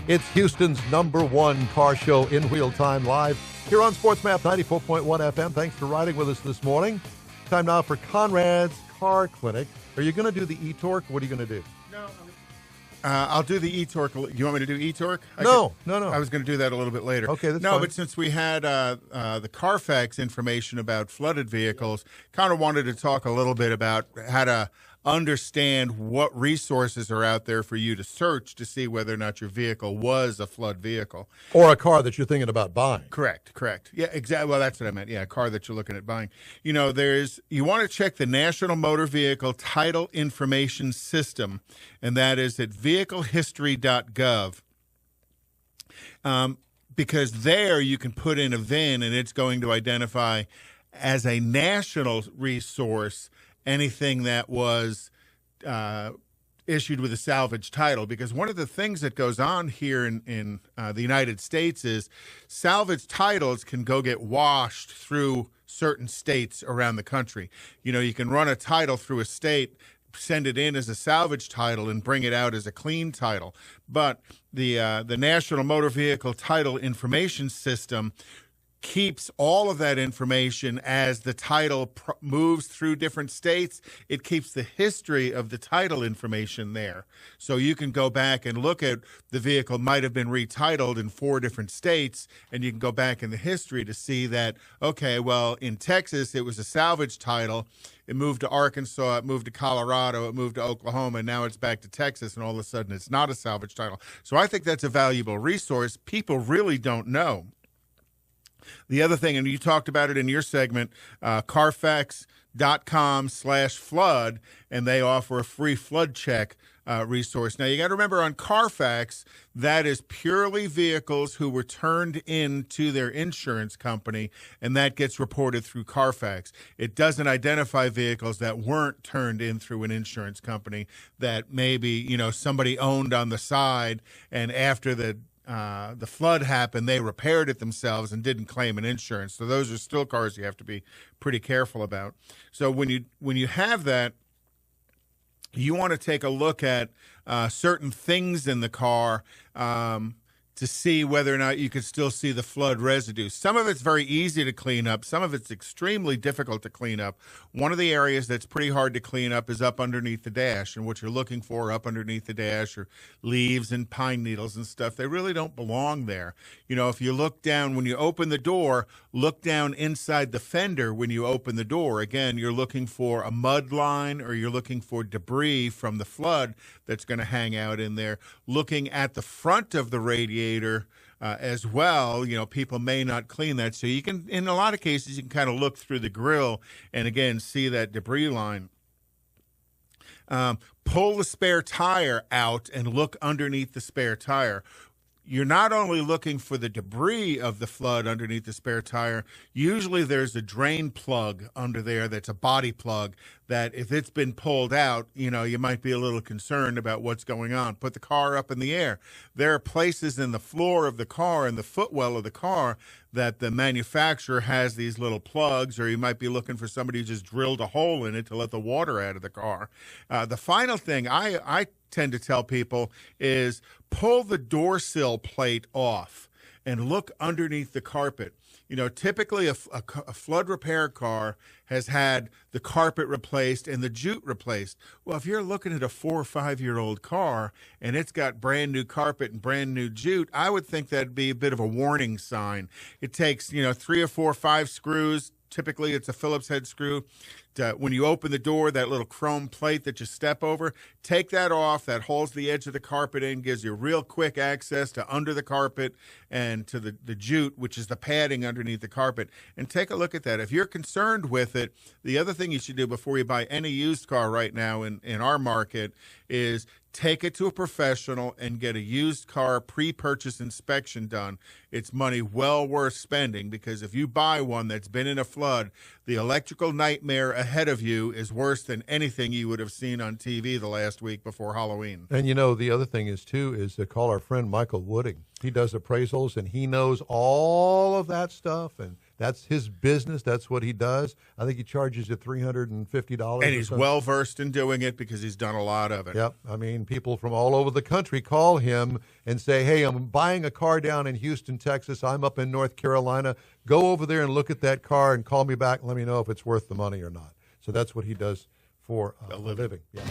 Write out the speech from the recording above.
It's Houston's #1 car show in real time live here on SportsMap 94.1 FM. Thanks for riding with us this morning. Time now for Conrad's Car Clinic. Are you going to do the e-torque? What are you going to do? No, I'll do the e-torque. You want me to do e-torque? No. I was going to do that a little bit later. Okay, that's fine. But since we had the Carfax information about flooded vehicles, kind of wanted to talk a little bit about how to understand what resources are out there for you to search to see whether or not your vehicle was a flood vehicle. Or a car that you're thinking about buying. Correct. Yeah, exactly. Well, that's what I meant. Yeah, a car that you're looking at buying. You want to check the National Motor Vehicle Title Information System, and that is at vehiclehistory.gov. Because there you can put in a VIN, and it's going to identify as a national resource anything that was issued with a salvage title. Because one of the things that goes on here in the United States is salvage titles can go get washed through certain states around the country. You can run a title through a state, send it in as a salvage title, and bring it out as a clean title. But the National Motor Vehicle Title Information System keeps all of that information as the title moves through different states. It keeps the history of the title information there. So you can go back and look at the vehicle might have been retitled in 4 different states, and you can go back in the history to see that, okay, well, in Texas, it was a salvage title. It moved to Arkansas, it moved to Colorado, it moved to Oklahoma, and now it's back to Texas, and all of a sudden it's not a salvage title. So I think that's a valuable resource. People really don't know. The other thing, and you talked about it in your segment, Carfax.com/flood, and they offer a free flood check resource. Now, you got to remember on Carfax, that is purely vehicles who were turned in to their insurance company, and that gets reported through Carfax. It doesn't identify vehicles that weren't turned in through an insurance company that maybe, somebody owned on the side, and after the flood happened, they repaired it themselves and didn't claim an insurance. So those are still cars you have to be pretty careful about. So when you have that, you want to take a look at certain things in the car to see whether or not you can still see the flood residue. Some of it's very easy to clean up. Some of it's extremely difficult to clean up. One of the areas that's pretty hard to clean up is up underneath the dash. And what you're looking for up underneath the dash are leaves and pine needles and stuff. They really don't belong there. If you look down, when you open the door, look down inside the fender when you open the door. Again, you're looking for a mud line, or you're looking for debris from the flood that's going to hang out in there. Looking at the front of the radiator as well, people may not clean that. So you can, in a lot of cases, you can kind of look through the grill and, again, see that debris line. Pull the spare tire out and look underneath the spare tire. You're not only looking for the debris of the flood underneath the spare tire, usually there's a drain plug under there that's a body plug that if it's been pulled out, you might be a little concerned about what's going on. Put the car up in the air. There are places in the floor of the car and the footwell of the car that the manufacturer has these little plugs, or you might be looking for somebody who just drilled a hole in it to let the water out of the car. The final thing I tend to tell people is pull the door sill plate off and look underneath the carpet. Typically a flood repair car has had the carpet replaced and the jute replaced. Well, if you're looking at a 4 or 5 year old car and it's got brand new carpet and brand new jute, I would think that'd be a bit of a warning sign. It takes, 3 or 4 or 5 screws. Typically, it's a Phillips head screw. When you open the door, that little chrome plate that you step over, take that off. That holds the edge of the carpet in, gives you real quick access to under the carpet and to the jute, which is the padding underneath the carpet. And take a look at that. If you're concerned with it, the other thing you should do before you buy any used car right now in our market is take it to a professional and get a used car pre-purchase inspection done. It's money well worth spending, because if you buy one that's been in a flood, the electrical nightmare ahead of you is worse than anything you would have seen on TV the last week before Halloween. And the other thing is to call our friend Michael Wooding. He does appraisals, and he knows all of that stuff, and That's his business. That's what he does. I think he charges you $350. And he's well versed in doing it because he's done a lot of it. Yep. I mean, people from all over the country call him and say, hey, I'm buying a car down in Houston, Texas. I'm up in North Carolina. Go over there and look at that car and call me back and let me know if it's worth the money or not. So that's what he does for a living. Yeah.